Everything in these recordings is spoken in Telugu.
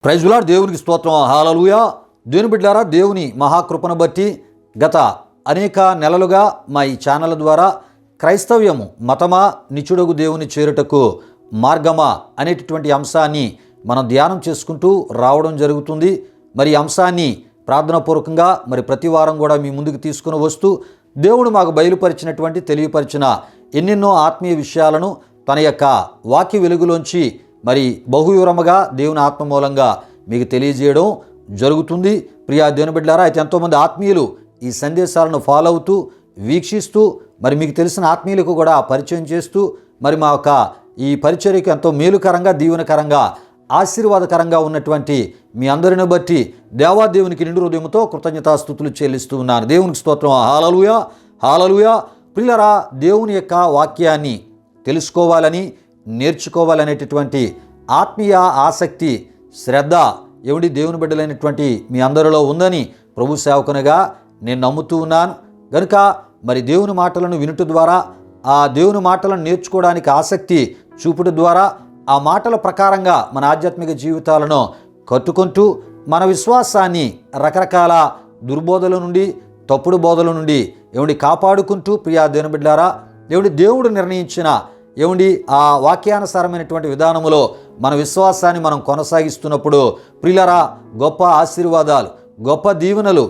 Praise lord. దేవునికి స్తోత్రం. హల్లెలూయా. దేవుని బిడ్డలారా, దేవుని మహాకృపను బట్టి గత అనేక నెలలుగా మా ఈ ఛానల్ ద్వారా క్రైస్తవ్యము మతమా నిచుడగు దేవుని చేరుటకు మార్గమా అనేటటువంటి అంశాన్ని మనం ధ్యానం చేసుకుంటూ రావడం జరుగుతుంది. మరి అంశాన్ని ప్రార్థనాపూర్వకంగా ప్రతి వారం కూడా మీ ముందుకు తీసుకుని వస్తూ దేవుడు మాకు బయలుపరిచినటువంటి తెలియపరిచిన ఎన్నెన్నో ఆత్మీయ విషయాలను తన యొక్క వాక్య వెలుగులోంచి బహువివరముగా దేవుని ఆత్మ మూలంగా మీకు తెలియజేయడం జరుగుతుంది. ప్రియా దేవుని బిడ్డలారా, అయితే ఎంతోమంది ఆత్మీయులు ఈ సందేశాలను ఫాలో అవుతూ వీక్షిస్తూ మీకు తెలిసిన ఆత్మీయులకు కూడా పరిచయం చేస్తూ మా యొక్క ఈ పరిచర్యకు ఎంతో మేలుకరంగా, దీవెనకరంగా, ఆశీర్వాదకరంగా ఉన్నటువంటి మీ అందరిని బట్టి దేవాదేవునికి నిండు హృదయంతో కృతజ్ఞతాస్తుతులు చెల్లిస్తూ ఉన్నాను. దేవునికి స్తోత్రం. హల్లెలూయా, హల్లెలూయా. ప్రియులారా, దేవుని యొక్క వాక్యాన్ని తెలుసుకోవాలని, నేర్చుకోవాలనేటటువంటి ఆత్మీయ ఆసక్తి, శ్రద్ధ దేవుని బిడ్డలైనటువంటి మీ అందరిలో ఉందని ప్రభు సేవకునిగా నేను నమ్ముతూ ఉన్నాను. కనుక దేవుని మాటలను వినుట ద్వారా, ఆ దేవుని మాటలను నేర్చుకోవడానికి ఆసక్తి చూపుట ద్వారా, ఆ మాటల ప్రకారంగా మన ఆధ్యాత్మిక జీవితాలను కట్టుకుంటూ మన విశ్వాసాన్ని రకరకాల దుర్బోధల నుండి, తప్పుడు బోధల నుండి కాపాడుకుంటూ, ప్రియా దేవుని బిడ్డలారా, దేవుడు నిర్ణయించిన ఆ వాక్యానుసారమైనటువంటి విధానములో మన విశ్వాసాన్ని మనం కొనసాగిస్తున్నప్పుడు ప్రియులారా, గొప్ప ఆశీర్వాదాలు, గొప్ప దీవెనలు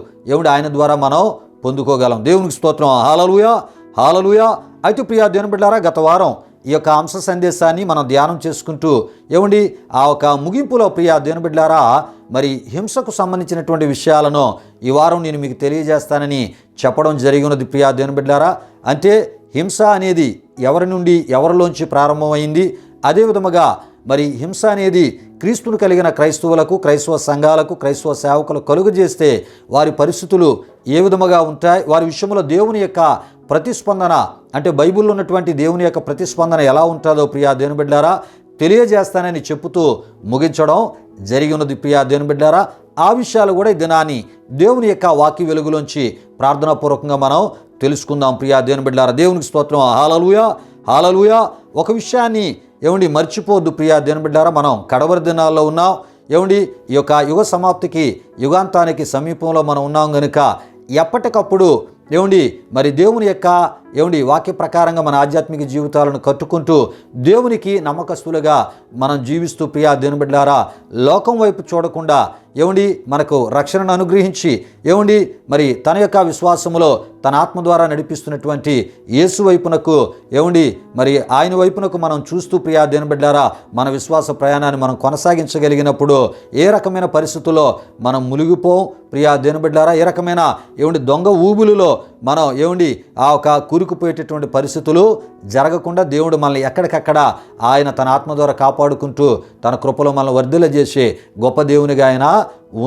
ఆయన ద్వారా మనం పొందుకోగలం. దేవునికి స్తోత్రం. హల్లెలూయా, హల్లెలూయా. అయితే ప్రియా దేవుని బిడ్డలారా, గత వారం ఈ యొక్క అంశ సందేశాన్ని మనం ధ్యానం చేసుకుంటూ ఆ ఒక ముగింపులో ప్రియా దేవుని బిడ్డలారా, హింసకు సంబంధించినటువంటి విషయాలను ఈ వారం నేను మీకు తెలియజేస్తానని చెప్పడం జరిగినది. ప్రియా దేవుని బిడ్డలారా, అంటే హింస అనేది ఎవరి నుండి, ఎవరిలోంచి ప్రారంభమైంది, అదేవిధముగా హింస అనేది క్రీస్తును కలిగిన క్రైస్తవులకు, క్రైస్తవ సంఘాలకు, క్రైస్తవ సేవకులకు కలుగజేస్తే వారి పరిస్థితులు ఏ విధముగా ఉంటాయి, వారి విషయంలో దేవుని యొక్క ప్రతిస్పందన, అంటే బైబిల్లో ఉన్నటువంటి దేవుని యొక్క ప్రతిస్పందన ఎలా ఉంటుందో ప్రియా దేవుని బిడ్డలారా తెలియజేస్తానని చెప్పుతూ ముగించడం జరిగినది. ప్రియా దేవుని బిడ్డలారా, ఆ విషయాలు కూడా ఈ దినాన్ని దేవుని యొక్క వాక్య వెలుగులోంచి ప్రార్థనాపూర్వకంగా మనం తెలుసుకుందాం. ప్రియా దేవుని బిడ్డలారా, దేవునికి స్తోత్రం. హల్లెలూయా, హల్లెలూయా. ఒక విషయాన్ని మర్చిపోవద్దు ప్రియా దేవుని బిడ్డలారా, మనం కడవరి దినాల్లో ఉన్నాం. ఈ యొక్క యుగ సమాప్తికి, యుగాంతానికి సమీపంలో మనం ఉన్నాం కనుక ఎప్పటికప్పుడు దేవుని యొక్క వాక్య ప్రకారంగా మన ఆధ్యాత్మిక జీవితాలను కట్టుకుంటూ దేవునికి నమ్మకస్తులుగా మనం జీవిస్తూ ప్రియా దేవుని బిడ్డలారా, లోకం వైపు చూడకుండా మనకు రక్షణను అనుగ్రహించి తన యొక్క విశ్వాసములో తన ఆత్మ ద్వారా నడిపిస్తున్నటువంటి యేసు వైపునకు ఆయన వైపునకు మనం చూస్తూ ప్రియా దేవుని బిడ్డలారా, మన విశ్వాస ప్రయాణాన్ని మనం కొనసాగించగలిగినప్పుడు ఏ రకమైన పరిస్థితుల్లో మనం మునిగిపోం. ప్రియా దేవుని బిడ్డలారా, ఏ రకమైన దొంగ ఊబులలో మనం ఆ ఒక కూరుకుపోయేటటువంటి పరిస్థితులు జరగకుండా దేవుడు మనల్ని ఎక్కడికక్కడ ఆయన తన ఆత్మ ద్వారా కాపాడుకుంటూ తన కృపలో మనల్ని వర్ధిల్లజేసే గొప్ప దేవునిగా ఆయన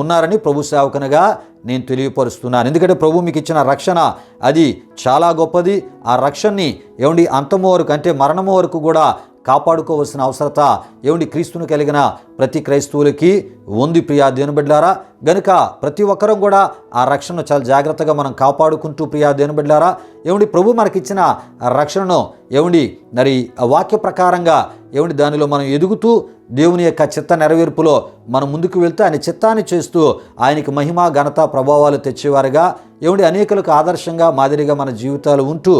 ఉన్నారని ప్రభు సేవకునిగా నేను తెలియపరుస్తున్నాను. ఎందుకంటే ప్రభు మీకు ఇచ్చిన రక్షణ అది చాలా గొప్పది. ఆ రక్షణని అంతము వరకు, అంటే మరణము వరకు కూడా కాపాడుకోవాల్సిన అవసరత క్రీస్తును కలిగిన ప్రతి క్రైస్తవులకి ఉంది. ప్రియా దేవుని బిడ్డలారా, గనుక ప్రతి ఒక్కరం కూడా ఆ రక్షణను చాలా జాగ్రత్తగా మనం కాపాడుకుంటూ ప్రియా దేవుని బిడ్డలారా, ప్రభు మనకిచ్చిన రక్షణను వాక్య ప్రకారంగా దానిలో మనం ఎదుగుతూ దేవుని యొక్క చిత్త నెరవేర్పులో మనం ముందుకు వెళ్తూ ఆయన చిత్తాన్ని చేస్తూ ఆయనకి మహిమ, ఘనత, ప్రభావాలు తెచ్చేవారుగా అనేకులకు ఆదర్శంగా, మాదిరిగా మన జీవితాలు ఉంటూ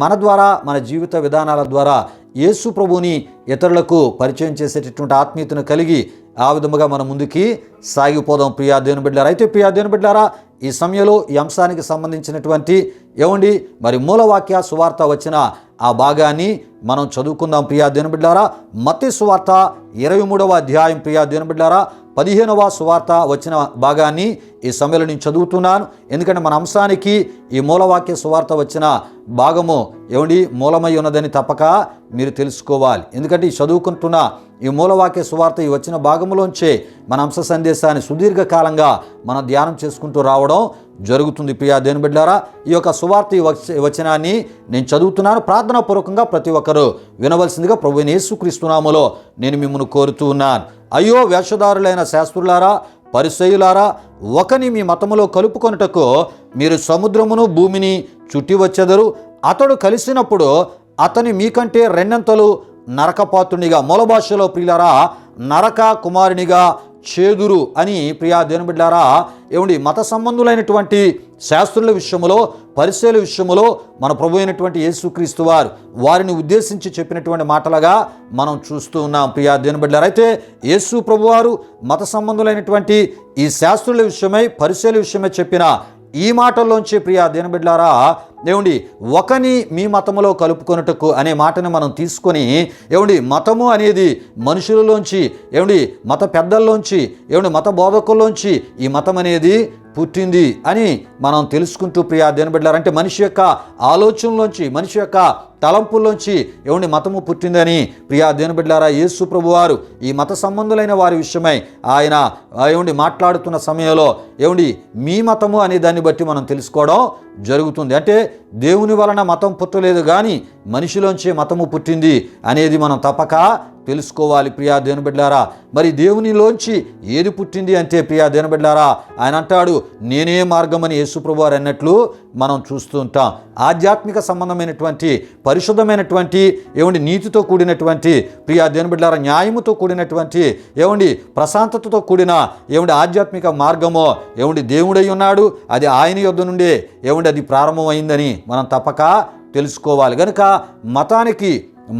మన ద్వారా, మన జీవిత విధానాల ద్వారా యేసు ప్రభుని ఇతరులకు పరిచయం చేసేటటువంటి ఆత్మీయతను కలిగి ఆ విధముగా మనం ముందుకి సాగిపోదాం ప్రియా దేవుని బిడ్డలారా. అయితే ప్రియా దేవుని బిడ్డలారా, ఈ సమయంలో ఈ అంశానికి సంబంధించినటువంటి మూలవాక్య సువార్త వచ్చిన ఆ భాగాన్ని మనం చదువుకుందాం ప్రియా దేవుని బిడ్డలారా. మత్తయి సువార్త 23వ అధ్యాయం ప్రియా దేవుని బిడ్డలారా 15వ సువార్త వచ్చిన భాగాన్ని ఈ సమయంలో నేను చదువుతున్నాను. ఎందుకంటే మన అంశానికి ఈ మూలవాక్య సువార్త వచ్చిన భాగము మూలమై ఉన్నదని తప్పక మీరు తెలుసుకోవాలి. ఎందుకంటే ఈ చదువుకుంటున్న ఈ మూలవాక్య సువార్త ఈ వచ్చిన భాగంలోంచే మన అంశ సందేశాన్ని సుదీర్ఘకాలంగా మనం ధ్యానం చేసుకుంటూ రావడం జరుగుతుంది. ప్రియా దేవుని బిడ్డలారా, ఈ యొక్క సువార్త ఈ వచనాన్ని నేను చదువుతున్నాను. ప్రార్థనాపూర్వకంగా ప్రతి ఒక్కరూ వినవలసిందిగా ప్రభువైన యేసుక్రీస్తు నామములో నేను మిమ్మల్ని కోరుతూ ఉన్నాను. అయ్యో వేషధారులైన శాస్త్రులారా, పరిసయ్యులారా, ఒకని మీ మతములో కలుపుకొనుటకు మీరు సముద్రమును భూమిని చుట్టి వచ్చెదరు. అతడు కలిసినప్పుడు అతని మీకంటే రెండంతలు నరకపాత్రునిగా, మూల భాషలో ప్రియులారా నరక కుమారునిగా చేదురు అని ప్రియా దేవుని బిడ్డలారా మత సంబంధులైనటువంటి శాస్త్రుల విషయములో, పరిసయ్యుల విషయములో మన ప్రభు అయినటువంటి యేసుక్రీస్తు వారిని ఉద్దేశించి చెప్పినటువంటి మాటలుగా మనం చూస్తూ ఉన్నాం ప్రియా దేవుని బిడ్డలారా. అయితే యేసు ప్రభువారు మత సంబంధులైనటువంటి ఈ శాస్త్రుల విషయమై, పరిసయ్యుల విషయమై చెప్పిన ఈ మాటల్లోంచి ప్రియా దేవుని బిడ్డలారా ఒకని మీ మతములో కలుపుకొనుటకు అనే మాటను మనం తీసుకొని మతము అనేది మనుషులలోంచి మత పెద్దల్లోంచి మత బోధకుల్లోంచి ఈ మతం అనేది పుట్టింది అని మనం తెలుసుకుంటూ ప్రియా దేవుని బిడ్డలారా, అంటే మనిషి యొక్క ఆలోచనలోంచి, మనిషి యొక్క తలంపుల్లోంచి మతము పుట్టిందని ప్రియా దేవుని బిడ్డలారా యేసు ప్రభువారు ఈ మత సంబంధులైన వారి విషయమై ఆయన మాట్లాడుతున్న సమయంలో మీ మతము అనే దాన్ని బట్టి మనం తెలుసుకోవడం జరుగుతుంది. అంటే దేవుని వలన మతం పుట్టలేదు కానీ మనిషిలోంచే మతము పుట్టింది అనేది మనం తప్పక తెలుసుకోవాలి ప్రియా దేవుని బిడ్డలారా. మరి దేవునిలోంచి ఏది పుట్టింది అంటే ప్రియా దేవుని బిడ్డలారా ఆయన అంటాడు, నేనే మార్గమని యేసు ప్రభువారు అన్నట్లు మనం చూస్తూ ఉంటాం. ఆధ్యాత్మిక సంబంధమైనటువంటి, పరిశుద్ధమైనటువంటి నీతితో కూడినటువంటి ప్రియా దేవుని బిడ్డలారా, న్యాయముతో కూడినటువంటి ప్రశాంతతతో కూడిన ఆధ్యాత్మిక మార్గమో దేవుడై ఉన్నాడు. అది ఆయన యొద్ద నుండే అది ప్రారంభమైందని మనం తప్పక తెలుసుకోవాలి. కనుక మతానికి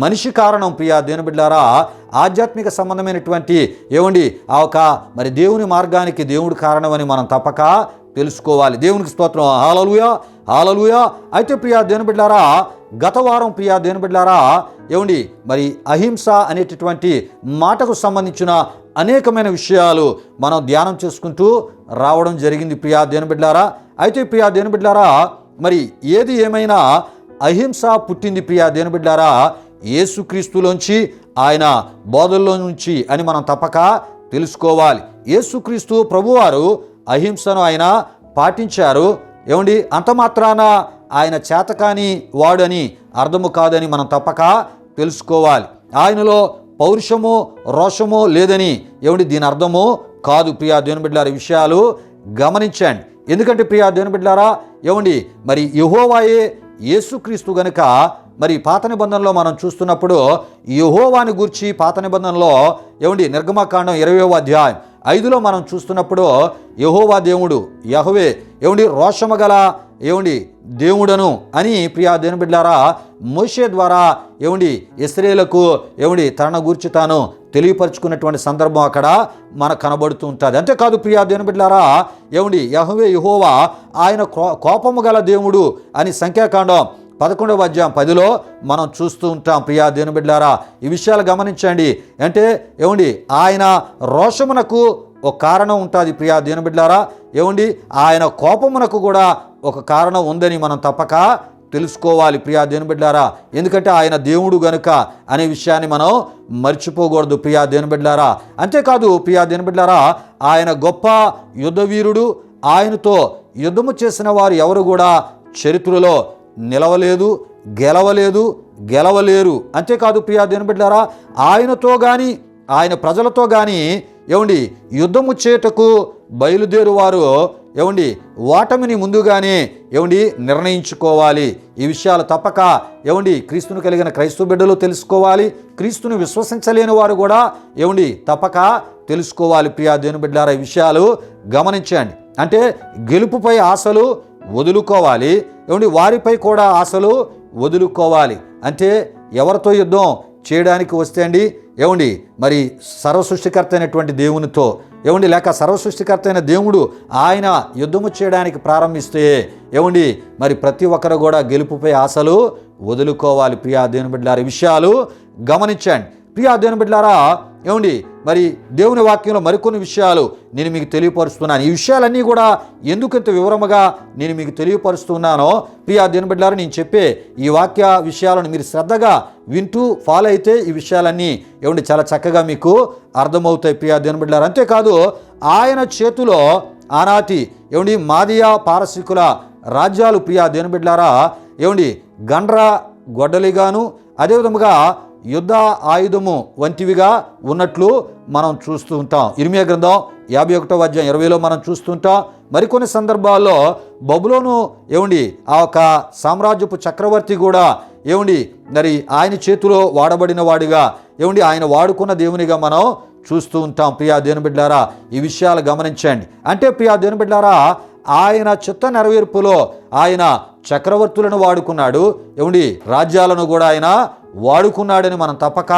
మనిషి కారణం ప్రియా దేవుని బిడ్డలారా, ఆధ్యాత్మిక సంబంధమైనటువంటి మరి దేవుని మార్గానికి దేవుడు కారణమని మనం తప్పక తెలుసుకోవాలి. దేవునికి స్తోత్రం, హల్లెలూయా హల్లెలూయా. అయితే ప్రియా దేవుని బిడ్డలారా, గత వారం ప్రియా దేవుని బిడ్డలారా మరి అహింస అనేటటువంటి మాటకు సంబంధించిన అనేకమైన విషయాలు మనం ధ్యానం చేసుకుంటూ రావడం జరిగింది ప్రియా దేవుని బిడ్డలారా. అయితే ప్రియా దేవుని బిడ్డలారా మరి ఏది ఏమైనా అహింస పుట్టింది ప్రియా దేవుని బిడ్డలారా యేసుక్రీస్తులోంచి, ఆయన బోధల్లో నుంచి అని మనం తప్పక తెలుసుకోవాలి. యేసుక్రీస్తు ప్రభువారు అహింసను ఆయన పాటించారు. అంత మాత్రాన ఆయన చేతకాని వాడని అర్థము కాదని మనం తప్పక తెలుసుకోవాలి. ఆయనలో పౌరుషమో రోషమో లేదని దీని అర్థము కాదు ప్రియా దేవుని బిడ్డలారా. ఈ విషయాలు గమనించండి. ఎందుకంటే ప్రియా దేవుని బిడ్డలారా మరి యెహోవాయే యేసుక్రీస్తు గనుక మరి పాత నిబంధనలో మనం చూస్తున్నప్పుడు యెహోవాని గూర్చి పాత నిబంధనలో నిర్గమకాండం 20వ అధ్యాయం 5లో మనం చూస్తున్నప్పుడు యెహోవా దేవుడు యెహోవే రోషము గల దేవుడను అని ప్రియా దేవుని బిడ్డలారా మోషే ద్వారా ఇశ్రాయేలుకు తన గూర్చి తాను తెలియపరుచుకున్నటువంటి సందర్భం అక్కడ మనకు కనబడుతూ ఉంటుంది. అంతేకాదు ప్రియా దేవుని బిడ్డలారా యెహోవే యెహోవా ఆయన కోపము గల దేవుడు అని సంఖ్యాకాండం 11వ అధ్యాయం 10లో మనం చూస్తూ ఉంటాం ప్రియా దేవుని బిడ్డలారా. ఈ విషయాలు గమనించండి. అంటే ఆయన రోషమునకు ఒక కారణం ఉంటుంది ప్రియా దేవుని బిడ్డలారా. ఆయన కోపమునకు కూడా ఒక కారణం ఉందని మనం తప్పక తెలుసుకోవాలి ప్రియా దేవుని బిడ్డలారా. ఎందుకంటే ఆయన దేవుడు గనుక అనే విషయాన్ని మనం మర్చిపోకూడదు ప్రియా దేవుని బిడ్డలారా. అంతేకాదు ప్రియా దేవుని బిడ్డలారా ఆయన గొప్ప యుద్ధవీరుడు. ఆయనతో యుద్ధము చేసిన వారు ఎవరు కూడా చరిత్రలో నిలవలేదు, గెలవలేరు. అంతేకాదు ప్రియా దేవుని బిడ్డలారా ఆయనతో కానీ ఆయన ప్రజలతో కానీ యుద్ధము చేయుటకు బయలుదేరువారు ఓటమిని ముందుగానే నిర్ణయించుకోవాలి. ఈ విషయాలు తప్పక క్రీస్తును కలిగిన క్రైస్తవ బిడ్డలు తెలుసుకోవాలి. క్రీస్తును విశ్వసించలేని వారు కూడా తప్పక తెలుసుకోవాలి ప్రియా దేవుని బిడ్డలారా. ఈ విషయాలు గమనించండి. అంటే గెలుపుపై ఆశలు వదులుకోవాలి, వారిపై కూడా ఆశలు వదులుకోవాలి. అంటే ఎవరితో యుద్ధం చేయడానికి వస్తే అండి మరి సర్వసృష్టికర్త అయినటువంటి దేవునితో లేక సర్వసృష్టికర్త అయిన దేవుడు ఆయన యుద్ధము చేయడానికి ప్రారంభిస్తే మరి ప్రతి ఒక్కరు కూడా గెలుపుపై ఆశలు వదులుకోవాలి ప్రియా దేవుని బిడ్డలారా. విషయాలు గమనించండి ప్రియా దేవుని బిడ్డలారా. మరి దేవుని వాక్యంలో మరికొన్ని విషయాలు నేను మీకు తెలియపరుస్తున్నాను. ఈ విషయాలన్నీ కూడా ఎందుకంత వివరముగా నేను మీకు తెలియపరుస్తున్నానో ప్రియా దేవుని బిడ్డలారా నేను చెప్పే ఈ వాక్య విషయాలను మీరు శ్రద్ధగా వింటూ ఫాలో అయితే ఈ విషయాలన్నీ చాలా చక్కగా మీకు అర్థమవుతాయి ప్రియా దేవుని బిడ్డలారా. అంతేకాదు ఆయన చేతిలో ఆనాటి మాదియా పారసీకుల రాజ్యాలు ప్రియా దేవుని బిడ్డలారా గండ్ర గొడ్డలిగాను అదేవిధముగా యుద్ధ ఆయుధము వంటివిగా ఉన్నట్లు మనం చూస్తూ ఉంటాం. ఇర్మియా గ్రంథం 51వ అధ్యాయం 20లో మనం చూస్తుంటాం. మరికొన్ని సందర్భాల్లో బబులోను ఆ ఒక సామ్రాజ్యపు చక్రవర్తి కూడా మరి ఆయన చేతిలో వాడబడిన వాడిగా ఆయన వాడుకున్న దేవునిగా మనం చూస్తూ ఉంటాం. ప్రియా దేవుని బిడ్డలారా, ఈ విషయాలు గమనించండి. అంటే ప్రియా దేవుని బిడ్డలారా, ఆయన చిత్త నెరవేర్పులో ఆయన చక్రవర్తులను వాడుకున్నాడు, ఏమండి రాజ్యాలను కూడా ఆయన వాడుకున్నాడని మనం తప్పక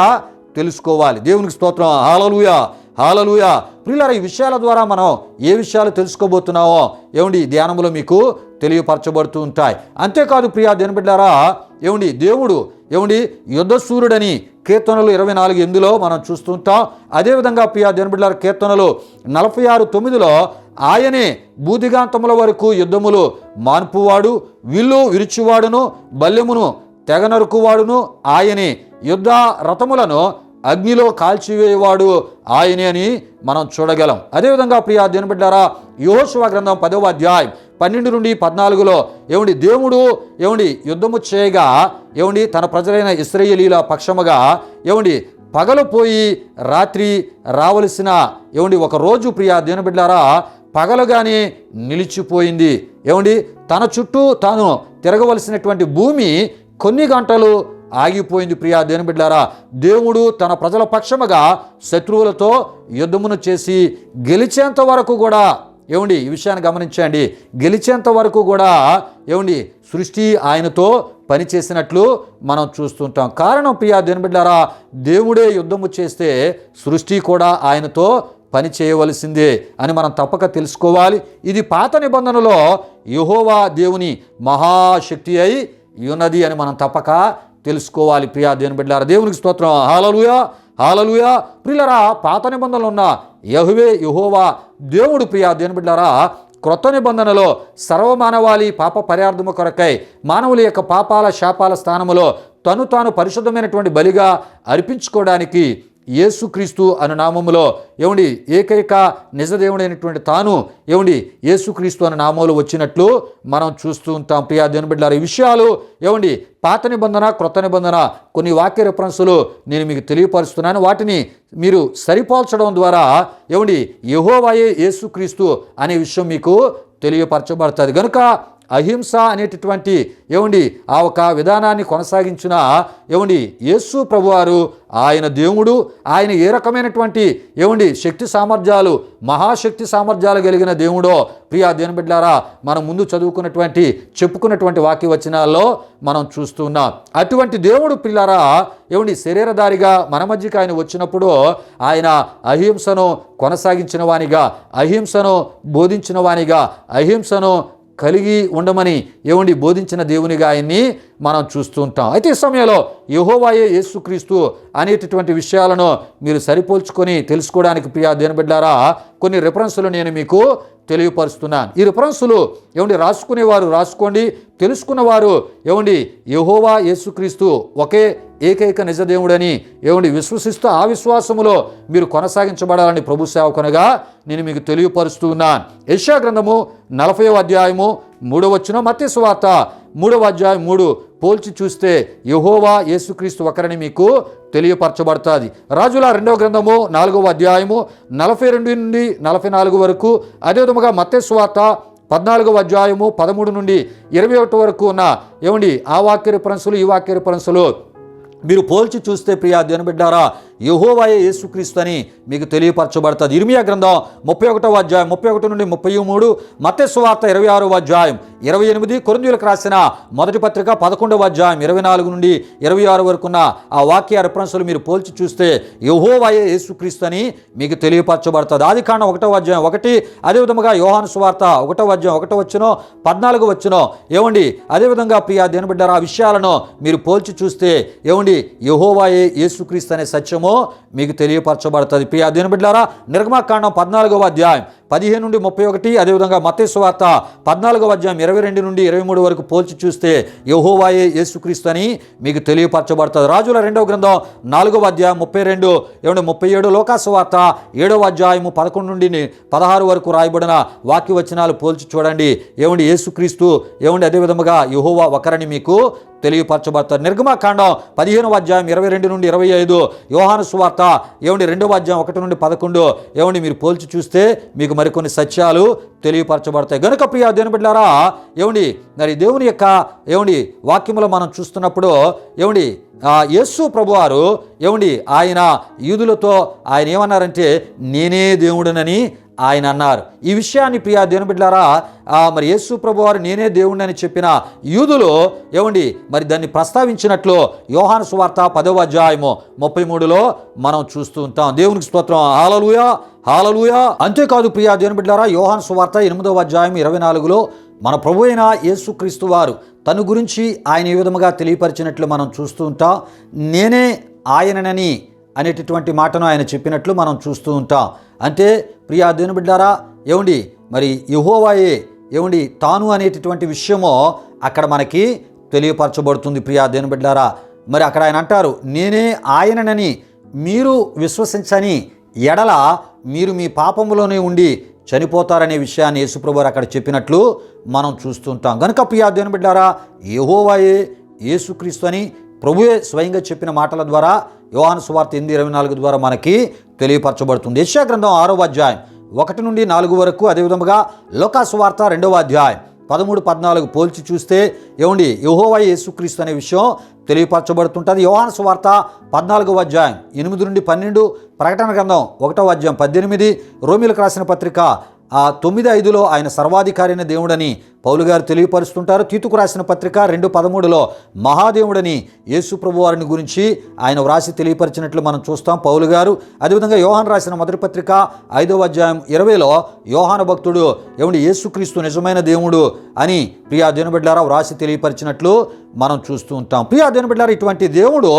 తెలుసుకోవాలి. దేవునికి స్తోత్రం. హల్లెలూయా, హల్లెలూయా. ప్రియులారా, ఈ విషయాల ద్వారా మనం ఏ విషయాలు తెలుసుకోబోతున్నామో ఏమండి ధ్యానంలో మీకు తెలియపరచబడుతూ ఉంటాయి. అంతేకాదు ప్రియా దేవుని బిడ్డలారా, ఏమండి దేవుడు ఏమండి యుద్ధశూరుడని కీర్తనలు 24:8 మనం చూస్తుంటాం. అదేవిధంగా ప్రియా దేవుని బిడ్డలారా, కీర్తనలు 46:9 ఆయనే బూదిగాంతముల వరకు యుద్ధములు మాన్పువాడు, విల్లు విరుచువాడును, బల్లెమును తెగనరుకువాడును ఆయనే, యుద్ధ రథములను అగ్నిలో కాల్చివేయవాడు ఆయనే అని మనం చూడగలం. అదేవిధంగా ప్రియా దేవుని బిడ్డలారా, యెహోషువ గ్రంథం 10వ అధ్యాయం 12 నుండి 14 ఏమండి దేవుడు ఏమండి యుద్ధము చేయగా ఏమండి తన ప్రజలైన ఇశ్రాయేలీల పక్షముగా ఏమండి పగలు పోయి రాత్రి రావలసిన ఏమండి ఒక రోజు ప్రియా దేవుని బిడ్డలారా పగలుగానే నిలిచిపోయింది. ఏమండి తన చుట్టూ తాను తిరగవలసినటువంటి భూమి కొన్ని గంటలు ఆగిపోయింది. ప్రియా దేవుని బిడ్డలారా, దేవుడు తన ప్రజల పక్షముగా శత్రువులతో యుద్ధమును చేసి గెలిచేంత వరకు కూడా ఏమండి ఈ విషయాన్ని గమనించండి, గెలిచేంత వరకు కూడా ఏమండి సృష్టి ఆయనతో పనిచేసినట్లు మనం చూస్తుంటాం. కారణం ప్రియా దేవుని బిడ్డలారా, దేవుడే యుద్ధము చేస్తే సృష్టి కూడా ఆయనతో పని చేయవలసిందే అని మనం తప్పక తెలుసుకోవాలి. ఇది పాత నిబంధనలో యెహోవా దేవుని మహాశక్తి అయి ఉన్నది అని మనం తప్పక తెలుసుకోవాలి. ప్రియా దేవుని బిడ్డలారా, దేవునికి స్తోత్రం. హల్లెలూయా, హల్లెలూయా. ప్రియులారా, పాత నిబంధనలో ఉన్న యెహోవా దేవుడు ప్రియా దేవుని బిడ్డలారా క్రొత్త నిబంధనలో సర్వమానవాళి పాప పరిహార్థము కొరకై మానవుల యొక్క పాపాల శాపాల స్థానములో తాను పరిశుద్ధమైనటువంటి బలిగా అర్పించుకోవడానికి యేసుక్రీస్తు అను నామములో ఏమండి ఏకైక నిజదేవుడైనటువంటి తాను ఏమండి యేసుక్రీస్తు అనే నామంలో వచ్చినట్లు మనం చూస్తూ ఉంటాం. ప్రియా దేవుని బిడ్డలారా, ఈ విషయాలు ఏమండి పాత నిబంధన క్రొత్త నిబంధన కొన్ని వాక్య రెఫరెన్సులు నేను మీకు తెలియపరుస్తున్నాను. వాటిని మీరు సరిపోల్చడం ద్వారా ఏమండి యెహోవాయే యేసుక్రీస్తు అనే విషయం మీకు తెలియపరచబడుతుంది. కనుక అహింస అనేటటువంటి ఏమండి ఆ ఒక విధానాన్ని కొనసాగించిన ఏమండి యేసు ప్రభువారు ఆయన దేవుడు. ఆయన ఏ రకమైనటువంటి ఏమండి శక్తి సామర్థ్యాలు మహాశక్తి సామర్థ్యాలు కలిగిన దేవుడో ప్రియా దేవుని బిడ్డలారా మనం ముందు చెప్పుకున్నటువంటి వాక్య వచనాల్లో మనం చూస్తున్నాం. అటువంటి దేవుడు పిల్లారా ఏమండి శరీరధారిగా మన మధ్యకి ఆయన వచ్చినప్పుడు ఆయన అహింసను కొనసాగించిన వానిగా, అహింసను బోధించిన వానిగా, అహింసను కలిగి ఉండమని ఏమండి బోధించిన దేవునిగా ఆయన్ని మనం చూస్తూ ఉంటాం. అయితే ఈ సమయంలో యెహోవాయే యేసుక్రీస్తు అనేటటువంటి విషయాలను మీరు సరిపోల్చుకొని తెలుసుకోవడానికి ప్రియా దేవుని బిడ్డలారా కొన్ని రెఫరెన్సులు నేను మీకు తెలియపరుస్తున్నాను. ఈ రెఫరెన్సులు ఏమండి రాసుకునేవారు రాసుకోండి, తెలుసుకున్నవారు ఏమండి యెహోవా యేసుక్రీస్తు ఒకే ఏకైక నిజదేవుడని ఏమండి విశ్వసిస్తూ ఆ విశ్వాసములో మీరు కొనసాగించబడాలని ప్రభు సేవకునిగా నేను మీకు తెలియపరుస్తూ ఉన్నాను. యెషయా గ్రంథము 40వ అధ్యాయము 3వ వచనం, మత్తయి సువార్త 3వ అధ్యాయం 3 పోల్చి చూస్తే యెహోవా యేసుక్రీస్తు ఒకరని మీకు తెలియపరచబడుతుంది. రాజుల 2వ గ్రంథము 4వ అధ్యాయము 42 నుండి 44 వరకు, అదేవిధముగా మత్తయి సువార్త 14వ అధ్యాయము 13 నుండి 21 వరకు ఉన్న ఏమండి ఆ వాక్య రిఫరెన్సులు ఈ వాక్య రిఫరెన్సులు మీరు పోల్చి చూస్తే ప్రియా దేవుని బిడ్డారా యెహోవాయే యేసుక్రీస్తు అని మీకు తెలియపరచబడుతుంది. ఇర్మియా గ్రంథం 31వ అధ్యాయం 31 నుండి 33, మత్తయి సువార్త 26వ అధ్యాయం 28, కొరింథీయులకు రాసిన మొదటి పత్రిక 11వ అధ్యాయం 24 నుండి 26 వరకు ఉన్న ఆ వాక్య రిఫరెన్సులు మీరు పోల్చి చూస్తే యెహోవాయే యేసుక్రీస్తు అని మీకు తెలియపరచబడుతుంది. ఆదికాండం 1వ అధ్యాయం 1, అదేవిధంగా యోహాను సువార్త 1వ అధ్యాయం 1వ వచనం 14వ వచనం ఏమండి అదేవిధంగా ప్రియా దేవుని బిడ్డారా ఆ విషయాలను మీరు పోల్చి చూస్తే ఏమండి యెహోవాయే యేసుక్రీస్తు అనే సత్యము మీకు తెలియపరచబడుతుంది. ప్రియా దేవుని బిడ్డలారా నిర్గమకాండం 14వ అధ్యాయం 15 నుండి 31, అదేవిధంగా మత్తయి సువార్త 14వ అధ్యాయం 22 నుండి 23 వరకు పోల్చి చూస్తే యెహోవాయే యేసుక్రీస్తు అని మీకు తెలియపరచబడుతుంది. రాజుల 2వ గ్రంథం 4వ అధ్యాయం 32 37, లోకా సువార్త 7వ అధ్యాయము 11 నుండి 16 వరకు రాయబడిన వాక్య వచనాలు పోల్చి చూడండి. ఏమండి యేసుక్రీస్తు ఏమండి అదేవిధముగా యెహోవా ఒకరని మీకు తెలియపరచబడతారు. నిర్గమకాండం 15వ అధ్యాయం 22 నుండి 25, యోహాను సువార్త 2వ అధ్యాయం 1 నుండి 11 మీరు పోల్చి చూస్తే మీకు మరికొన్ని సత్యాలు తెలియపరచబడతాయి. గనుక ప్రియ దేవుని బిడ్డలారా మరి దేవుని యొక్క వాక్యములో మనం చూస్తున్నప్పుడు యేసు ప్రభువారు ఆయన యూదులతో ఆయన ఏమన్నారంటే నేనే దేవుడునని ఆయన అన్నారు. ఈ విషయాన్ని ప్రియా దేవుని బిడ్డలారా మరి యేసు ప్రభువారు నేనే దేవుడిని చెప్పిన యూదులు మరి దాన్ని ప్రస్తావించినట్లు యోహాను సువార్త 10వ అధ్యాయము 33లో మనం చూస్తూ ఉంటాం. దేవునికి స్తోత్రం. హల్లెలూయా, హల్లెలూయా. అంతేకాదు ప్రియా దేవుని బిడ్డలారా, యోహాను సువార్త 8వ అధ్యాయం 24లో మన ప్రభు అయిన యేసుక్రీస్తు వారు తన గురించి ఆయన ఏ విధముగా తెలియపరిచినట్లు మనం చూస్తూ ఉంటాం. నేనే ఆయననని అనేటటువంటి మాటను ఆయన చెప్పినట్లు మనం చూస్తూ ఉంటాం. అంటే ప్రియా దేవుని బిడ్డారా మరి యెహోవాయే తాను అనేటటువంటి విషయమో అక్కడ మనకి తెలియపరచబడుతుంది. ప్రియా దేవుని బిడ్డారా, మరి అక్కడ ఆయన అంటారు నేనే ఆయననని మీరు విశ్వసించని ఎడల మీరు మీ పాపములోనే ఉండి చనిపోతారనే విషయాన్ని యేసుప్రభువారు అక్కడ చెప్పినట్లు మనం చూస్తుంటాం. కనుక ప్రియా దేవుని బిడ్డారా, యెహోవాయే యేసుక్రీస్తు అని ప్రభువే స్వయంగా చెప్పిన మాటల ద్వారా యోహాను సువార్త 8:24 ద్వారా మనకి తెలియపరచబడుతుంది. యెషయా గ్రంథం 6వ అధ్యాయం 1 నుండి 4 వరకు, అదేవిధంగా లూకా సువార్త 2వ అధ్యాయం 13-14 పోల్చి చూస్తే యెహోవా యేసుక్రీస్తు అనే విషయం తెలియపరచబడుతుంటుంది. యోహాను సువార్త 14వ అధ్యాయం 8 నుండి 12, ప్రకటన గ్రంథం 1వ అధ్యాయం 18, రోమీలకు రాసిన పత్రిక 9:5లో ఆయన సర్వాధికారి అయిన దేవుడని పౌలు గారు తెలియపరుస్తుంటారు. తీతుకు రాసిన పత్రిక 2:13లో మహాదేవుడని యేసు ప్రభు వారిని గురించి ఆయన వ్రాసి తెలియపరిచినట్లు మనం చూస్తాం పౌలు గారు. అదేవిధంగా యోహాను రాసిన మొదటి పత్రిక 5వ అధ్యాయం 20లో యోహాను భక్తుడు యేసుక్రీస్తు నిజమైన దేవుడు అని ప్రియా దేవుని బిడ్డలారా వ్రాసి తెలియపరిచినట్లు మనం చూస్తూ ఉంటాం. ప్రియా దేవుని బిడ్డలారా, ఇటువంటి దేవుడు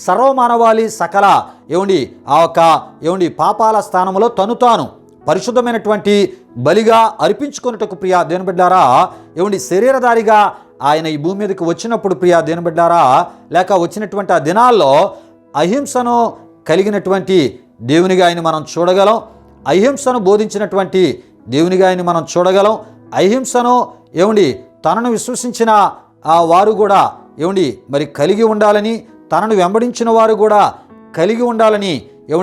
సర్వమానవాళి సకల ఆ యొక్క పాపాల స్థానంలో తాను పరిశుద్ధమైనటువంటి బలిగా అర్పించుకున్నట్టుకు ప్రియా దేవుని బిడ్డలారా శరీరధారిగా ఆయన ఈ భూమి మీదకి వచ్చినప్పుడు ప్రియా దేవుని బిడ్డలారా, లేక వచ్చినటువంటి ఆ దినాల్లో అహింసను కలిగినటువంటి దేవునిగా ఆయన మనం చూడగలం. అహింసను బోధించినటువంటి దేవునిగా ఆయన మనం చూడగలం. అహింసను తనను విశ్వసించిన వారు కూడా మరి కలిగి ఉండాలని, తనను వెంబడించిన వారు కూడా కలిగి ఉండాలని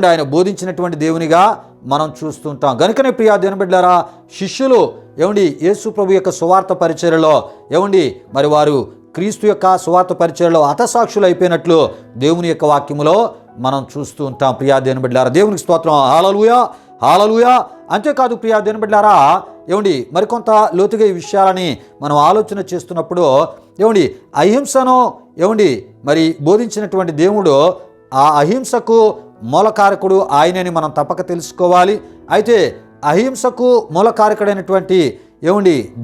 ఆయన బోధించినటువంటి దేవునిగా మనం చూస్తుంటాం. గనుకనే ప్రియా దేవుని బిడ్డలారా, శిష్యులు యేసు ప్రభు యొక్క సువార్త పరిచర్యలో మరి వారు క్రీస్తు యొక్క సువార్త పరిచర్యలో హతసాక్షులు అయిపోయినట్లు దేవుని యొక్క వాక్యములో మనం చూస్తూ ఉంటాం. ప్రియా దేవుని బిడ్డలారా, దేవునికి స్తోత్రం. హల్లెలూయా, హల్లెలూయా. అంతేకాదు ప్రియా దేవుని బిడ్డలారా, మరికొంత లోతుగా ఈ విషయాలని మనం ఆలోచన చేస్తున్నప్పుడు అహింసను మరి బోధించినటువంటి దేవుడు ఆ అహింసకు మూలకారకుడు ఆయనని మనం తప్పక తెలుసుకోవాలి. అయితే అహింసకు మూలకారకుడైనటువంటి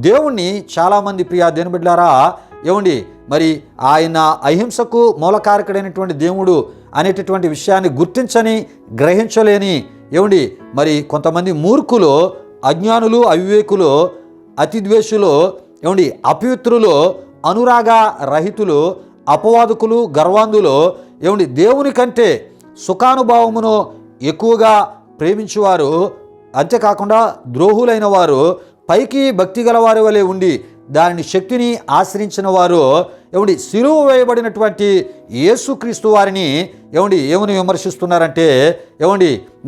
దేవుణ్ణి చాలామంది ప్రియా దేవుని బిడ్డలారా మరి ఆయన అహింసకు మూలకారకుడైనటువంటి దేవుడు అనేటటువంటి విషయాన్ని గుర్తించని, గ్రహించలేని మరి కొంతమంది మూర్ఖులు, అజ్ఞానులు, అవివేకులు, అతిద్వేషులు, అపవిత్రులు, అనురాగ రహితులు, అపవాదుకులు, గర్వాంధులు దేవుని కంటే సుఖానుభావమును ఎక్కువగా ప్రేమించేవారు, అంతేకాకుండా ద్రోహులైన వారు, పైకి భక్తి గలవారి వలె ఉండి దాని శక్తిని ఆశ్రయించిన వారు సిలువ వేయబడినటువంటి యేసుక్రీస్తు వారిని ఏమని విమర్శిస్తున్నారంటే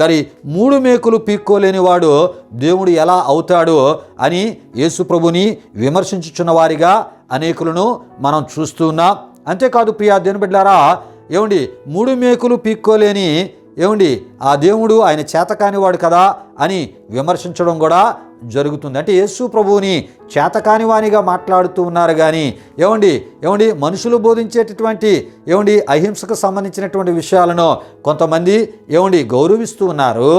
మరి 3 మేకులు పీక్కోలేని వాడు దేవుడు ఎలా అవుతాడు అని యేసు ప్రభుని విమర్శించుచున్న వారిగా అనేకులను మనం చూస్తున్నాం. అంతేకాదు ప్రియా దేవుని బిడ్డలారా, 3 మేకులు పీక్కోలేని ఆ దేవుడు ఆయన చేతకానివాడు కదా అని విమర్శించడం కూడా జరుగుతుంది. అంటే యేసు ప్రభువుని చేతకాని వానిగా మాట్లాడుతూ ఉన్నారు కానీ మనుషులు బోధించేటటువంటి అహింసకు సంబంధించినటువంటి విషయాలను కొంతమంది గౌరవిస్తూ ఉన్నారు.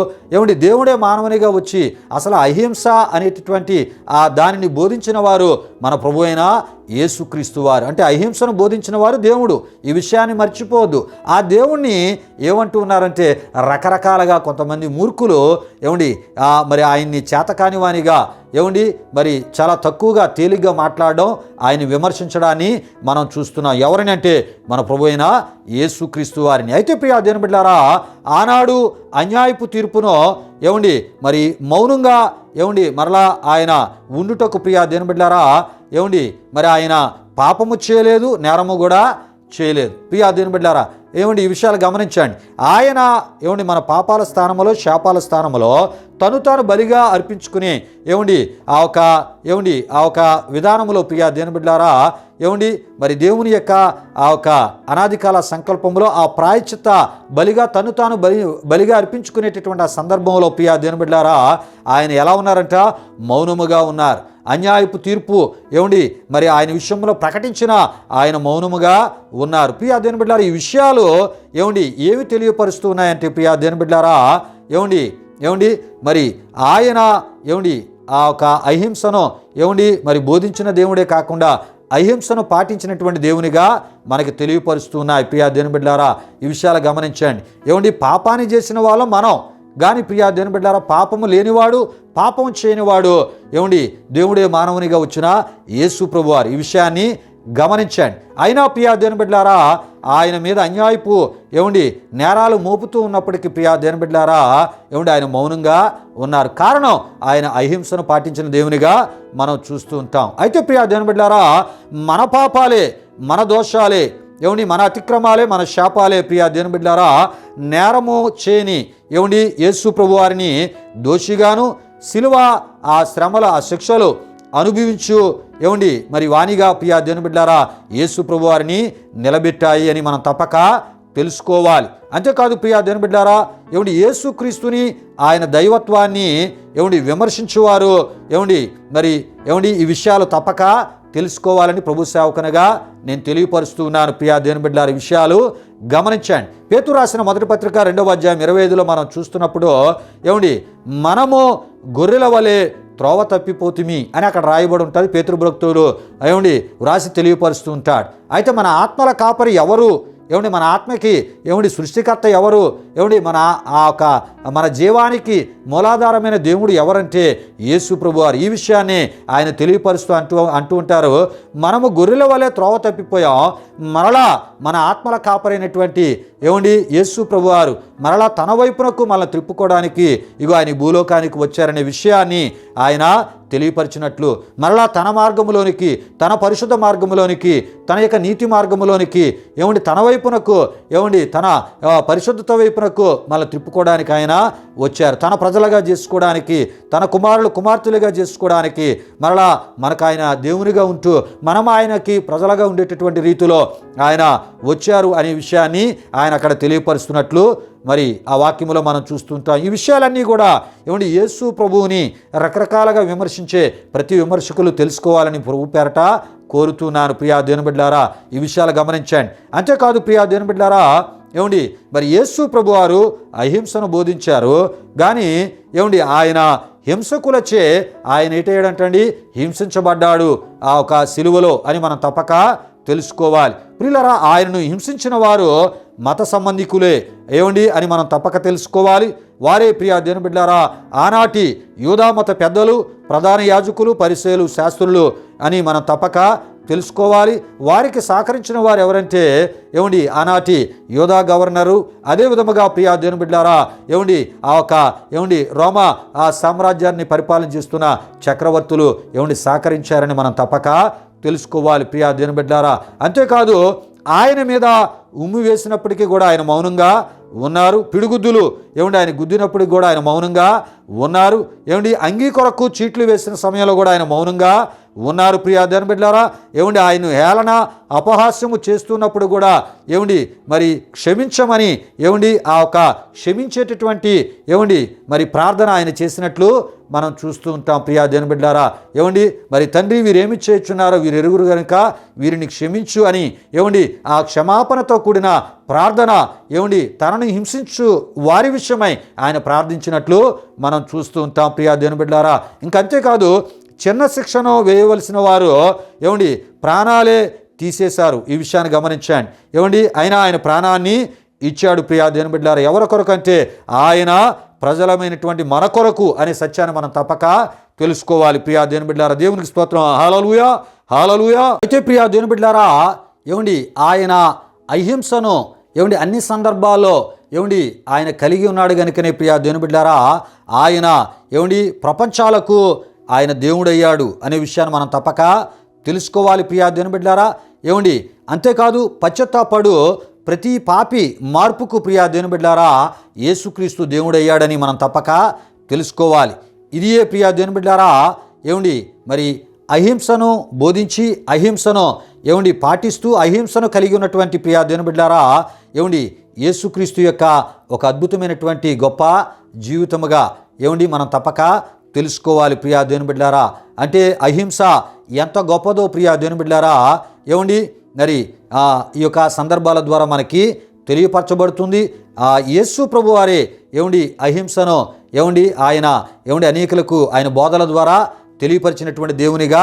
దేవుడే మానవునిగా వచ్చి అసలు అహింస అనేటటువంటి ఆ దానిని బోధించిన వారు మన ప్రభు అయిన యేసుక్రీస్తు వారు. అంటే అహింసను బోధించిన వారు దేవుడు. ఈ విషయాన్ని మర్చిపోవద్దు. ఆ దేవుణ్ణి ఏమంటూ ఉన్నారంటే రకరకాలుగా కొంతమంది మూర్ఖులు మరి ఆయన్ని చేతకాని వానిగా మరి చాలా తక్కువగా తేలిగ్గా మాట్లాడడం, ఆయన విమర్శించడాన్ని మనం చూస్తున్నాం. ఎవరిని అంటే మన ప్రభు అయిన యేసుక్రీస్తు వారిని. అయితే ప్రియా దేవుని బిడ్డలారా, ఆనాడు అన్యాయపు తీర్పును మరి మౌనంగా మరలా ఆయన ఉండుటకు ప్రియా దేవుని బిడ్డలారా మరి ఆయన పాపము చేయలేదు, నేరము కూడా చేయలేదు. ప్రియా దేవుని బిడ్డలారా, ఏమండి ఈ విషయాలు గమనించండి. ఆయన ఏమండి మన పాపాల స్థానంలో, శాపాల స్థానంలో తను తాను బలిగా అర్పించుకుని ఆ ఒక విధానంలో ప్రియా దేవుని బిడ్డలారా మరి దేవుని యొక్క ఆ ఒక అనాదికాల సంకల్పంలో ఆ ప్రాయశ్చిత్త బలిగా తను తాను బలిగా అర్పించుకునేటటువంటి ఆ సందర్భంలో ప్రియా దేవుని బిడ్డలారా ఆయన ఎలా ఉన్నారంట? మౌనముగా ఉన్నారు. అన్యాయపు తీర్పు మరి ఆయన విషయంలో ప్రకటించిన ఆయన మౌనముగా ఉన్నారు. ప్రియా దేవుని బిడ్డలారా, ఈ విషయాలు ఏమి తెలియపరుస్తూ ఉన్నాయంటే ప్రియా దేవుని బిడ్డలారా మరి ఆయన ఆ ఒక అహింసను మరి బోధించిన దేవుడే కాకుండా అహింసను పాటించినటువంటి దేవునిగా మనకి తెలియపరుస్తున్నాయి. ప్రియా దేవుని బిడ్డలారా, ఈ విషయాలు గమనించండి. పాపాన్ని చేసిన వాళ్ళం మనం, కానీ ప్రియా దేవుని బిడ్డలారా పాపము లేనివాడు, పాపం చేయనివాడు దేవుడే మానవునిగా వచ్చిన యేసు ప్రభువారు. ఈ విషయాన్ని గమనించండి. అయినా ప్రియా దేవుని బిడ్డలారా ఆయన మీద అన్యాయపు నేరాలు మోపుతూ ఉన్నప్పటికీ ప్రియా దేవుని బిడ్డలారా ఆయన మౌనంగా ఉన్నారు. కారణం ఆయన అహింసను పాటించిన దేవునిగా మనం చూస్తూ ఉంటాం. అయితే ప్రియా దేవుని బిడ్డలారా మన పాపాలే, మన దోషాలే మన అతిక్రమాలే, మన శాపాలే ప్రియా దేవుని బిడ్డలారా నేరము చేయని యేసు ప్రభువారిని దోషిగాను, సిలువ ఆ శ్రమల ఆ శిక్షలు అనుభవించు మరి వాణిగా ప్రియా దేవుని బిడ్డలారా యేసు ప్రభువారిని నిలబెట్టాయి అని మనం తప్పక తెలుసుకోవాలి. అంతేకాదు ప్రియా దేవుని బిడ్డలారా యేసు క్రీస్తుని, ఆయన దైవత్వాన్ని విమర్శించువారు మరి ఈ విషయాలు తప్పక తెలుసుకోవాలని ప్రభు సేవకునిగా నేను తెలియపరుస్తూ ఉన్నాను. ప్రియా దేవుని బిడ్డలారా, ఈ విషయాలు గమనించండి. పేతురు రాసిన మొదటి పత్రిక 2వ అధ్యాయం 25లో మనం చూస్తున్నప్పుడు మనము గొర్రెల వలె త్రోవ తప్పిపోతుమి అని అక్కడ రాయబడి ఉంటుంది. పేతురు భక్తుడు వ్రాసి తెలియపరుస్తూ ఉంటాడు. అయితే మన ఆత్మల కాపరి ఎవరు? మన ఆత్మకి సృష్టికర్త ఎవరు? మన జీవానికి మూలాధారమైన దేవుడు ఎవరంటే యేసు ప్రభువారు. ఈ విషయాన్ని ఆయన తెలియపరుస్తూ అంటూ ఉంటారు. మనము గొర్రెల వలె త్రోవ తప్పిపోయాం, మరలా మన ఆత్మల కాపరైనటువంటి యేసు ప్రభువారు మరలా తన వైపునకు మనల్ని త్రిప్పుకోవడానికి ఆయన భూలోకానికి వచ్చారనే విషయాన్ని ఆయన తెలియపరిచినట్లు మరలా తన మార్గములోనికి, తన పరిశుద్ధ మార్గములోనికి, తన యొక్క నీతి మార్గములోనికి తన వైపునకు తన పరిశుద్ధత వైపునకు మళ్ళీ త్రిప్పుకోవడానికి ఆయన వచ్చారు. తన ప్రజలుగా చేసుకోవడానికి, తన కుమార్తెలుగా చేసుకోవడానికి మరలా మనకు ఆయన దేవునిగా ఉంటూ మనం ఆయనకి ప్రజలుగా ఉండేటటువంటి రీతిలో ఆయన వచ్చారు అనే విషయాన్ని ఆయన అక్కడ తెలియపరుస్తున్నట్లు మరి ఆ వాక్యములో మనం చూస్తుంటాం. ఈ విషయాలన్నీ కూడా యేసు ప్రభువుని రకరకాలుగా విమర్శించే ప్రతి విమర్శకులు తెలుసుకోవాలని ప్రభు పేరట కోరుతున్నాను. ప్రియా దేవుని బిడ్డలారా, ఈ విషయాలు గమనించండి. అంతేకాదు ప్రియా దేవుని బిడ్డలారా మరి యేసు ప్రభువారు అహింసను బోధించారు, కానీ ఆయన హింసకులచే ఆయన ఏటయ్యాడంటండి? హింసించబడ్డాడు ఆ ఒక సిలువలో అని మనం తప్పక తెలుసుకోవాలి. ప్రియులారా, ఆయనను హింసించిన వారు మత సంబంధికులే అని మనం తప్పక తెలుసుకోవాలి. వారే ప్రియా దేవుని బిడ్డలారా ఆనాటి యూదా మత పెద్దలు, ప్రధాన యాజకులు, పరిసయ్యులు, శాస్త్రులు అని మనం తప్పక తెలుసుకోవాలి. వారికి సహకరించిన వారు ఎవరంటే ఆనాటి యోధా గవర్నరు, అదే విధముగా ప్రియా దేవుని బిడ్డలారా ఆ ఒక రోమా ఆ సామ్రాజ్యాన్ని పరిపాలన చేస్తున్న చక్రవర్తులు సహకరించారని మనం తప్పక తెలుసుకోవాలి. ప్రియా దేవుని బిడ్డలారా, అంతేకాదు ఆయన మీద ఉమ్మి వేసినప్పటికీ కూడా ఆయన మౌనంగా ఉన్నారు. పిడిగుద్దులు ఆయన గుద్దినప్పటికి కూడా ఆయన మౌనంగా ఉన్నారు. అంగీ కొరకు చీట్లు వేసిన సమయంలో కూడా ఆయన మౌనంగా ఉన్నారు. ప్రియా దేవుని బిడ్డలారా ఆయన హేళన అపహాస్యము చేస్తున్నప్పుడు కూడా మరి క్షమించమని ఆ ఒక క్షమించేటటువంటి మరి ప్రార్థన ఆయన చేసినట్లు మనం చూస్తూ ఉంటాం. ప్రియా దేవుని బిడ్డలారా మరి తండ్రి వీరేమి చేయుచున్నారో వీరు ఎరుగురు కనుక వీరిని క్షమించు అని ఆ క్షమాపణతో కూడిన ప్రార్థన తనని హింసించు వారి విషయమై ఆయన ప్రార్థించినట్లు మనం చూస్తూ ఉంటాం. ప్రియా దేవుని బిడ్డలారా, ఇంకంతేకాదు చిన్న శిక్షను వేయవలసిన వారు ప్రాణాలే తీసేశారు. ఈ విషయాన్ని గమనించండి. అయినా ఆయన ప్రాణాన్ని ఇచ్చాడు. ప్రియా దేవుని బిడ్డలారా, ఎవరి కొరకు అంటే ఆయన ప్రజలమైనటువంటి మన కొరకు అనే సత్యాన్ని మనం తప్పక తెలుసుకోవాలి. ప్రియా దేవుని బిడ్డలారా, దేవునికి స్తోత్రం. హల్లెలూయా, హల్లెలూయా. అయితే ప్రియా దేవుని బిడ్డలారా ఆయన అహింసను అన్ని సందర్భాల్లో ఆయన కలిగి ఉన్నాడు కనుకనే ప్రియా దేవుని బిడ్డలారా ఆయన ప్రపంచాలకు ఆయన దేవుడయ్యాడు అనే విషయాన్ని మనం తప్పక తెలుసుకోవాలి ప్రియా దేవుని బిడ్డలారా. ఏమండి, అంతేకాదు పశ్చాత్తాపడు ప్రతి పాపి మార్పుకు ప్రియా దేవుని బిడ్డలారా యేసుక్రీస్తు దేవుడయ్యాడని మనం తప్పక తెలుసుకోవాలి. ఇదియే ప్రియా దేవుని బిడ్డలారా ఏమండి, మరి అహింసను బోధించి అహింసను ఏమండి పాటిస్తూ అహింసను కలిగి ఉన్నటువంటి ప్రియా దేవుని బిడ్డలారా ఏమండి యేసుక్రీస్తు యొక్క ఒక అద్భుతమైనటువంటి గొప్ప జీవితముగా ఏమండి మనం తప్పక తెలుసుకోవాలి ప్రియా దేవుని బిడ్డలారా. అంటే అహింస ఎంత గొప్పదో ప్రియా దేవుని బిడ్డలారా ఏమండి మరి ఈ యొక్క సందర్భాల ద్వారా మనకి తెలియపరచబడుతుంది. యేసు ప్రభు వారే ఏమండి అహింసను ఏమండి ఆయన ఏమండి అనేకులకు ఆయన బోధల ద్వారా తెలియపరిచినటువంటి దేవునిగా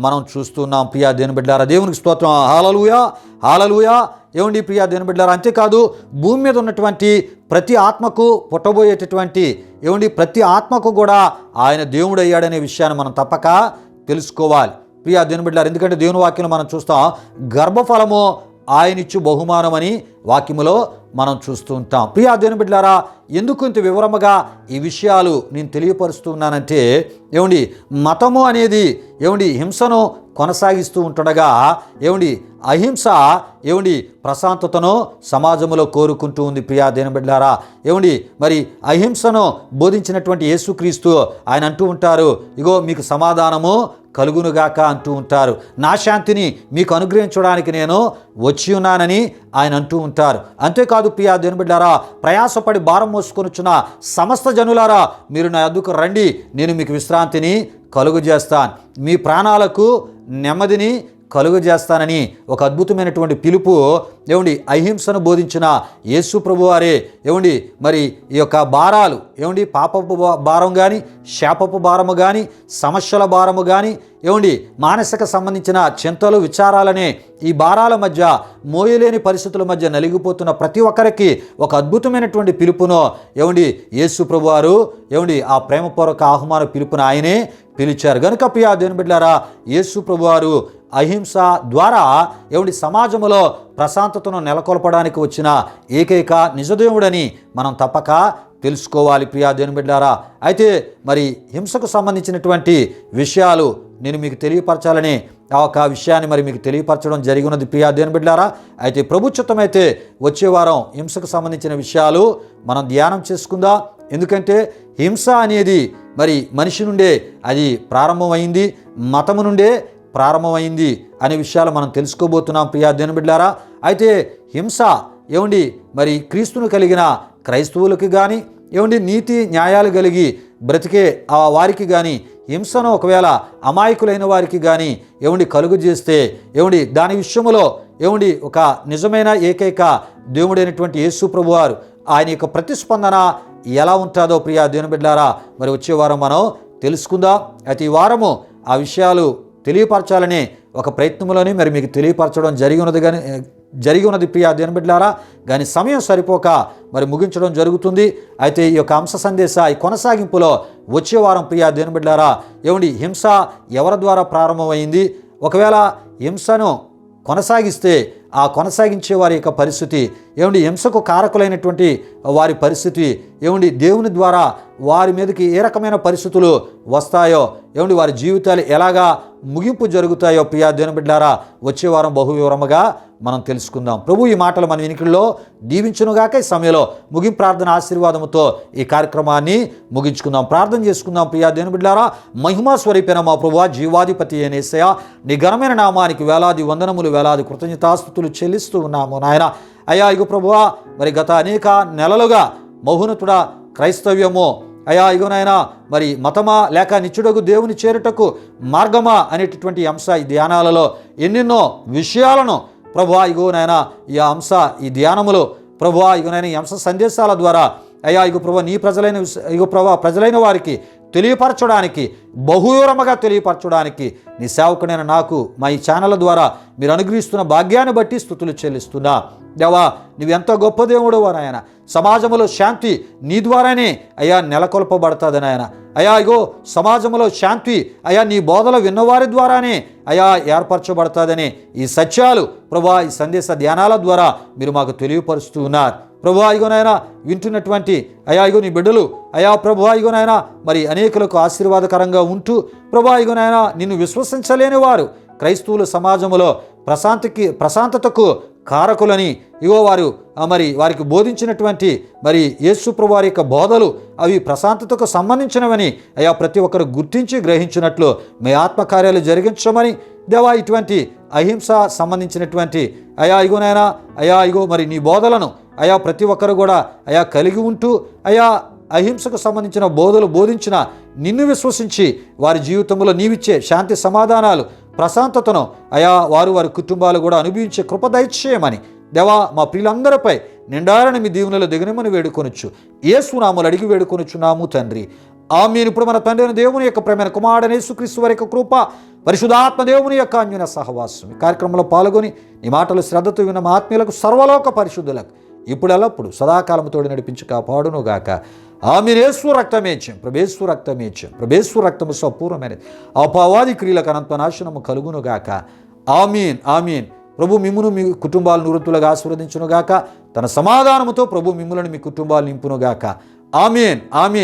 మనం చూస్తున్నాం ప్రియా దేవుని బిడ్డలారా. దేవునికి స్తోత్రం. హల్లెలూయా, హల్లెలూయా. ఏమండి ప్రియా దేవుని బిడ్డలారా, అంతేకాదు భూమి మీద ఉన్నటువంటి ప్రతి ఆత్మకు పుట్టబోయేటటువంటి ఏమండి ప్రతి ఆత్మకు కూడా ఆయన దేవుడు అయ్యాడనే విషయాన్ని మనం తప్పక తెలుసుకోవాలి ప్రియా దేవుని బిడ్డలారా. ఎందుకంటే దేవుని వాక్యం మనం చూస్తాం, గర్భఫలము ఆయనిచ్చు బహుమానమని వాక్యములో మనం చూస్తూ ఉంటాం. ప్రియా దేవుని బిడ్డలారా, ఎందుకు ఇంత వివరముగా ఈ విషయాలు నేను తెలియపరుస్తున్నానంటే ఏమండి మతము అనేది ఏమండి హింసను కొనసాగిస్తూ ఉంటుండగా ఏమండి అహింస ఏమండి ప్రశాంతతను సమాజంలో కోరుకుంటూ ఉంది ప్రియా దేవుని బిడ్డలారా. ఏమండి మరి అహింసను బోధించినటువంటి యేసుక్రీస్తు ఆయన అంటూ ఉంటారు, ఇగో మీకు సమాధానము కలుగునుగాక అంటూ ఉంటారు. నా శాంతిని మీకు అనుగ్రహించడానికి నేను వచ్చి ఉన్నానని ఆయన అంటూ ఉంటారు. అంతేకాదు ప్రియా దేవుని బిడ్డలారా, ప్రయాసపడి భారం మోసుకొనుచున్న సమస్త జనులారా మీరు నా యొద్దకు రండి, నేను మీకు విశ్రాంతిని కలుగజేస్తాను, మీ ప్రాణాలకు నెమ్మదిని కలుగజేస్తానని ఒక అద్భుతమైనటువంటి పిలుపు ఏమండి అహింసను బోధించిన యేసు ప్రభు వారే ఏమండి మరి ఈ యొక్క భారాలు ఏమండి పాపపు భారం కానీ శాపపు భారము కానీ సమస్యల భారము కానీ ఏమండి మానసిక సంబంధించిన చింతలు విచారాలనే ఈ భారాల మధ్య మోయలేని పరిస్థితుల మధ్య నలిగిపోతున్న ప్రతి ఒక్కరికి ఒక అద్భుతమైనటువంటి పిలుపును ఏమండి యేసు ప్రభు వారు ఏమండి ఆ ప్రేమపూర్వక ఆహ్వాన పిలుపును ఆయనే పిలిచారు. గనుక ప్రియా దేవుని బిడ్డలారా, యేసు ప్రభు వారు అహింస ద్వారా ఏమండి సమాజంలో ప్రశాంతతను నెలకొల్పడానికి వచ్చిన ఏకైక నిజదేవుడని మనం తప్పక తెలుసుకోవాలి ప్రియా దేవుని బిడ్డలారా. అయితే మరి హింసకు సంబంధించినటువంటి విషయాలు నేను మీకు తెలియపరచాలని ఆ ఒక విషయాన్ని మరి మీకు తెలియపరచడం జరిగినది ప్రియా దేవుని బిడ్డలారా. అయితే ప్రభుత్వమైతే వచ్చే వారం హింసకు సంబంధించిన విషయాలు మనం ధ్యానం చేసుకుందాం. ఎందుకంటే హింస అనేది మరి మనిషి నుండే అది ప్రారంభమైంది, మతము నుండే ప్రారంభమైంది అనే విషయాలు మనం తెలుసుకోబోతున్నాం ప్రియా దేవుని బిడ్డలారా. అయితే హింస ఏమండి మరి క్రీస్తును కలిగిన క్రైస్తవులకి కానీ ఏమండి నీతి న్యాయాలు కలిగి బ్రతికే ఆ వారికి కానీ హింసను ఒకవేళ అమాయకులైన వారికి కానీ ఏమండి కలుగు చేస్తే ఏమండి దాని విషయంలో ఏమండి ఒక నిజమైన ఏకైక దేవుడైనటువంటి యేసు ప్రభు వారు ఆయన యొక్క ప్రతిస్పందన ఎలా ఉంటుందో ప్రియా దేవుని బిడ్డలారా మరి వచ్చే వారం మనం తెలుసుకుందాం. అయితే ఈ వారము ఆ విషయాలు తెలియపరచాలని ఒక ప్రయత్నంలోనే మరి మీకు తెలియపరచడం జరిగి ఉన్నది ప్రియా దేవుని బిడ్డలారా. కానీ సమయం సరిపోక మరి ముగించడం జరుగుతుంది. అయితే ఈ యొక్క అంశ సందేశ ఈ కొనసాగింపులో వచ్చే వారం ప్రియా దేవుని బిడ్డలారా ఏమండి హింస ఎవరి ద్వారా ప్రారంభమైంది, ఒకవేళ హింసను కొనసాగిస్తే ఆ కొనసాగించే వారి యొక్క పరిస్థితి ఏమండి హింసకు కారకులైనటువంటి వారి పరిస్థితి ఏమండి దేవుని ద్వారా వారి మీదకి ఏ రకమైన పరిస్థితులు వస్తాయో ఏమండి వారి జీవితాలు ఎలాగా ముగింపు జరుగుతాయో ప్రియా దేవుని బిడ్డలారా వచ్చే వారం బహు వివరముగా మనం తెలుసుకుందాం. ప్రభు ఈ మాటలు మన వినికిడిలో దీవించునుగాక. ఈ సమయంలో ముగింపు ప్రార్థన ఆశీర్వాదముతో ఈ కార్యక్రమాన్ని ముగించుకుందాం. ప్రార్థన చేసుకుందాం. ప్రియా దేవుని బిడ్డలారా, మహిమా స్వరూపైన మా ప్రభువా, జీవాధిపతి అయిన యేసయ్యా, నీ ఘనమైన నామానికి వేలాది వందనములు వేలాది కృతజ్ఞతాస్తుతులు చెల్లిస్తూ ఉన్నాము నాయన. అయ్యా ఇగో ప్రభువా, మరి గత అనేక నెలలుగా మహోన్నతుడా క్రైస్తవ్యము అయ్యా ఇగోనైనా మరి మతమా లేక నిత్యుడగు దేవుని చేరుటకు మార్గమా అనేటటువంటి అంశ ఈ ధ్యానాలలో ఎన్నెన్నో విషయాలను ప్రభువా ఇగోనైనా ఈ ధ్యానములో ప్రభువా ఇగోనైనా ఈ అంశ సందేశాల ద్వారా అయ్యా ఇగో ప్రభు నీ ప్రజలైన వారికి తెలియపరచడానికి బహువివరముగా తెలియపరచడానికి నీ సేవకుడైన నాకు మా ఈ ఛానల్ ద్వారా మీరు అనుగ్రహిస్తున్న భాగ్యాన్ని బట్టి స్తుతులు చెల్లిస్తున్నా. దేవా నువ్వు ఎంతో గొప్ప దేవుడు నాయన. సమాజంలో శాంతి నీ ద్వారానే అయ్యా నెలకొల్పబడుతుంది నాయన. అయ్యా ఇగో సమాజంలో శాంతి అయ్యా నీ బోధలు విన్నవారి ద్వారానే అయ్యా ఏర్పరచబడుతుందని ఈ సత్యాలు ప్రభువా ఈ సందేశ ధ్యానాల ద్వారా మీరు మాకు తెలియపరుస్తూ ఉన్నారు. ప్రభువా ఇగోనైనా వింటున్నటువంటి అయ్యా ఇగో నీ బిడ్డలు అయ్యా ప్రభువా ఇగోనైనా మరి అనేకులకు ఆశీర్వాదకరంగా ఉంటూ ప్రభువా ఇగోనైనా నిన్ను విశ్వసించలేని వారు క్రైస్తవుల సమాజంలో ప్రశాంతతకు కారకులని ఇగో వారికి బోధించినటువంటి యేసు ప్రభు వారి యొక్క బోధలు అవి ప్రశాంతతకు సంబంధించినవని అయా ప్రతి ఒక్కరు గుర్తించి గ్రహించినట్లు మీ ఆత్మకార్యాలు జరిగించమని దేవా, ఇటువంటి అహింస సంబంధించినటువంటి ఇగో నీ బోధలను ప్రతి ఒక్కరు కూడా కలిగి ఉంటూ అహింసకు సంబంధించిన బోధలు బోధించిన నిన్ను విశ్వసించి వారి జీవితంలో నీవిచ్చే శాంతి సమాధానాలు ప్రశాంతతను వారి కుటుంబాలు కూడా అనుభవించే కృప దయచేయమని దేవా, మా ప్రియులందరిపై నిండారని మీ దీవెనలో దిగనమని వేడుకొనొచ్చు యేసు నామములో అడిగి వేడుకొనుచున్నాము తండ్రి, ఆమేన్. ఇప్పుడు మన తండ్రి అయిన దేవుని యొక్క ప్రేమైన కుమారుడైన యేసుక్రీస్తు వారి యొక్క కృప, పరిశుద్ధాత్మ దేవుని యొక్క అన్యోన్య సహవాసం ఈ కార్యక్రమంలో పాల్గొని నీ మాటలు శ్రద్ధతో విన్న మా ఆత్మీయులకు సర్వలోక పరిశుద్ధులకు ఇప్పుడు ఎల్లప్పుడు సదాకాలముతోడి నడిపించి కాపాడునుగాక. ఆమేన్. యేసు రక్తమేచ్యం, ప్రభేశ్వర రక్తమేచ్యం, ప్రభేశ్వర రక్తము సంపూర్ణమైనది, అపవాది క్రియలకు అనంత నాశనము కలుగునుగాక. ఆమేన్, ఆమేన్. ప్రభు మిమ్మును మీ కుటుంబాలను నివృత్తులుగా ఆశీర్వదించునుగాక. తన సమాధానముతో ప్రభు మిమ్ములను మీ కుటుంబాలు నింపునుగాక. ఆమేన్, ఆమేన్.